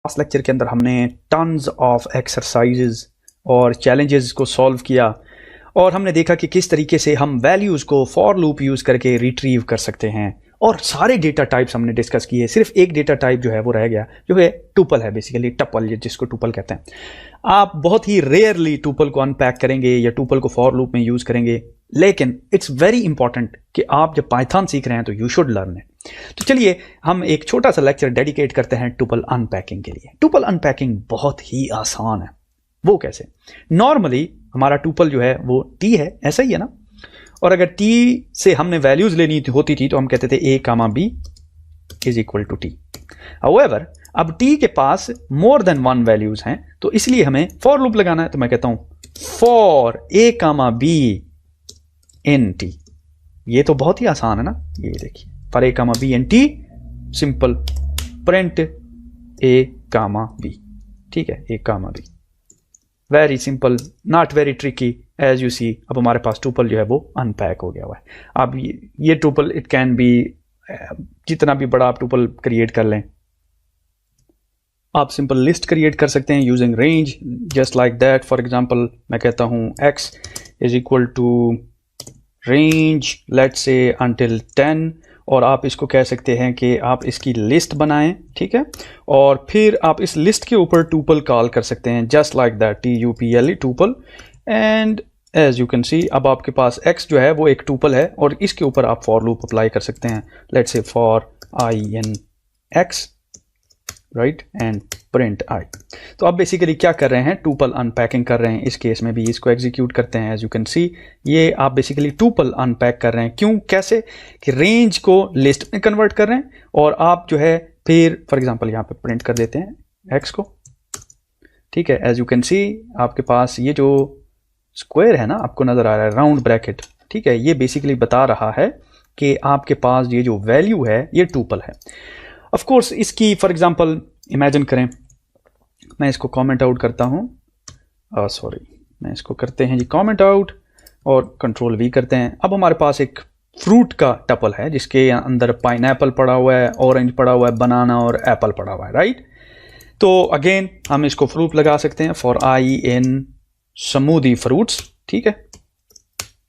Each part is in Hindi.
लास्ट लेक्चर के अंदर हमने टन्स ऑफ एक्सरसाइजेज और चैलेंजेस को सॉल्व किया और हमने देखा कि किस तरीके से हम वैल्यूज़ को फॉर लूप यूज़ करके रिट्रीव कर सकते हैं और सारे डेटा टाइप्स हमने डिस्कस किए। सिर्फ एक डेटा टाइप जो है वो रह गया, जो है टुपल है, बेसिकली टपल, जिसको टुपल कहते हैं। आप बहुत ही रेयरली टुपल को अनपैक करेंगे या टुपल को फॉर लूप में यूज़ करेंगे, लेकिन इट्स वेरी इंपॉर्टेंट कि आप जब पाइथन सीख रहे हैं तो यू शुड लर्न इट। तो चलिए हम एक छोटा सा लेक्चर डेडिकेट करते हैं टुपल अनपैकिंग के लिए। टुपल अनपैकिंग बहुत ही आसान है। वो कैसे? नॉर्मली हमारा टुपल जो है वो टी है, ऐसा ही है ना, और अगर टी से हमने वैल्यूज लेनी होती थी तो हम कहते थे a, b is equal to T. However अब टी के पास मोर देन वन वैल्यूज हैं, तो इसलिए हमें फॉर लूप लगाना है। तो मैं कहता हूं for a, b in t. ये तो बहुत ही आसान है ना, ये देखिए, for a, b in t, simple print a, b। ठीक है, a, b, very simple, not very tricky, as you see. अब हमारे पास टुपल जो है वो अनपैक हो गया हुआ है। अब ये टुपल इट कैन बी, जितना भी बड़ा आप टुपल क्रिएट कर लें, आप सिंपल लिस्ट क्रिएट कर सकते हैं using range, just like that. For example मैं कहता हूं x is equal to range let's say until 10, और आप इसको कह सकते हैं कि आप इसकी लिस्ट बनाएं, ठीक है, और फिर आप इस लिस्ट के ऊपर टुपल कॉल कर सकते हैं, just like that, TUPLE tuple. And as you can see अब आपके पास x जो है वो एक टुपल है और इसके ऊपर आप फॉर लूप अप्लाई कर सकते हैं। Let's say for i in x, right, and print i। तो आप बेसिकली क्या कर रहे हैं, टुपल अनपैकिंग कर रहे हैं। इस केस में भी इसको एग्जीक्यूट करते हैं। एज यू कैन सी ये आप बेसिकली टुपल अनपैक कर रहे हैं। क्यों, कैसे कि रेंज को लिस्ट में कन्वर्ट कर रहे हैं और आप जो है फिर फॉर एग्जांपल यहाँ पे प्रिंट कर देते हैं x को, ठीक है। एज यू कैन सी आपके पास ये जो स्क्वायर है ना, आपको नजर आ रहा है, राउंड ब्रैकेट, ठीक है, ये बेसिकली बता रहा है कि आपके पास ये जो वैल्यू है ये टुपल है। ऑफ कोर्स इसकी फॉर एग्जांपल इमेजिन करें, मैं इसको कमेंट आउट करता हूं, सॉरी, मैं इसको करते हैं जी कमेंट आउट और कंट्रोल V करते हैं। अब हमारे पास एक फ्रूट का टपल है जिसके अंदर पाइनएप्पल पड़ा हुआ है, ऑरेंज पड़ा हुआ है, बनाना और एप्पल पड़ा हुआ है, राइट। तो अगेन हम इसको फ्रूट लगा सकते हैं, for i in smoothie fruits, ठीक है,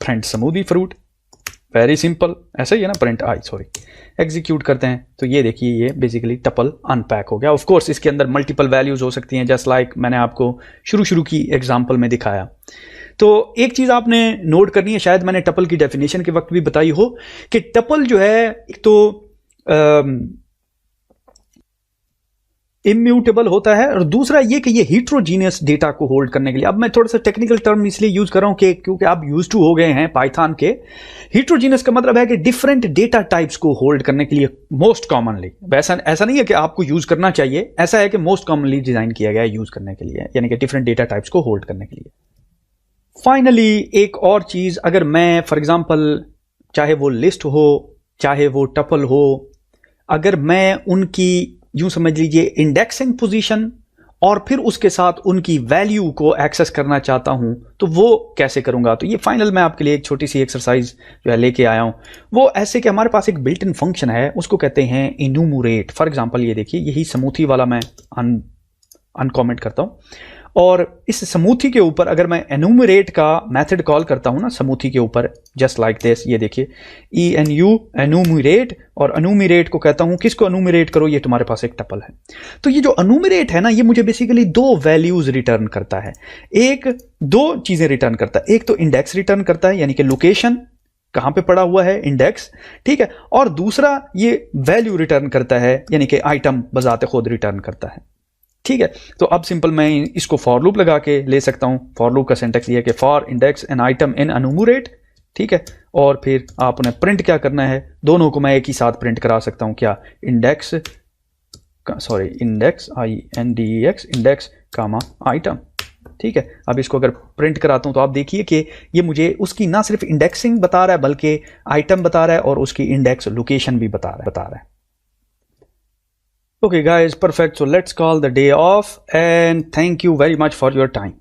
print smoothie fruit, very simple, ऐसा ही है ना, प्रिंट i, सॉरी, एग्जीक्यूट करते हैं। तो ये देखिए ये बेसिकली टपल अनपैक हो गया। ऑफ कोर्स इसके अंदर मल्टीपल वैल्यूज हो सकती हैं, जस्ट लाइक मैंने आपको शुरू की एग्जांपल में दिखाया। तो एक चीज आपने नोट करनी है, शायद मैंने टपल की डेफिनेशन के वक्त भी बताई हो, कि टपल जो है एक तो इम्यूटेबल होता है और दूसरा ये कि ये हीट्रोजीनियस डेटा को होल्ड करने के लिए, अब मैं थोड़ा सा टेक्निकल टर्म इसलिए यूज कर रहा हूं कि क्योंकि आप यूज टू हो गए हैं पाइथन के। हीट्रोजीनियस का मतलब है कि डिफरेंट डेटा टाइप्स को होल्ड करने के लिए मोस्ट कॉमनली, ऐसा नहीं है कि आपको यूज करना चाहिए, ऐसा है कि मोस्ट कॉमनली डिजाइन किया गया है यूज करने के लिए, यानी कि डिफरेंट डेटा टाइप्स को होल्ड करने के लिए। फाइनली एक और चीज, अगर मैं फॉर एग्जाम्पल चाहे वो लिस्ट हो चाहे वो टपल हो, अगर मैं उनकी यूं समझ लीजिए इंडेक्सिंग पोजीशन और फिर उसके साथ उनकी वैल्यू को एक्सेस करना चाहता हूं तो वो कैसे करूंगा। तो ये फाइनल मैं आपके लिए एक छोटी सी एक्सरसाइज जो है लेके आया हूं। वो ऐसे कि हमारे पास एक बिल्ट इन फंक्शन है, उसको कहते हैं इन्यूमरेट। फॉर एग्जांपल ये देखिए, यही स्मूथी वाला मैं अनकमेंट करता हूं और इस स्मूथी के ऊपर अगर मैं एन्यूमरेट का मेथड कॉल करता हूं ना स्मूथी के ऊपर, जस्ट लाइक दिस, ये देखिए ENU एन्यूमरेट, और एन्यूमरेट को कहता हूं, किसको एन्यूमरेट करो, ये तुम्हारे पास एक टपल है। तो ये जो एन्यूमरेट है ना, ये मुझे बेसिकली दो वैल्यूज रिटर्न करता है, दो चीजें रिटर्न करता है। एक तो इंडेक्स रिटर्न करता है, यानी कि लोकेशन कहां पे पड़ा हुआ है, इंडेक्स, ठीक है, और दूसरा ये वैल्यू रिटर्न करता है, यानी कि आइटम बजाते खुद रिटर्न करता है, ठीक है। तो अब सिंपल मैं इसको फॉर लूप लगा के ले सकता हूं। फॉर लूप का सिंटेक्स ये है कि for index an item in enumerate, ठीक है, और फिर आपने प्रिंट क्या करना है, दोनों को मैं एक ही साथ प्रिंट करा सकता हूं, क्या, इंडेक्स INDEX इंडेक्स कामा आइटम, ठीक है। अब इसको अगर प्रिंट कराता हूं तो आप देखिए कि ये मुझे उसकी ना सिर्फ इंडेक्सिंग बता रहा है बल्कि आइटम बता रहा है और उसकी इंडेक्स लोकेशन भी बता रहा है। Okay guys, perfect. So let's call the day off and thank you very much for your time.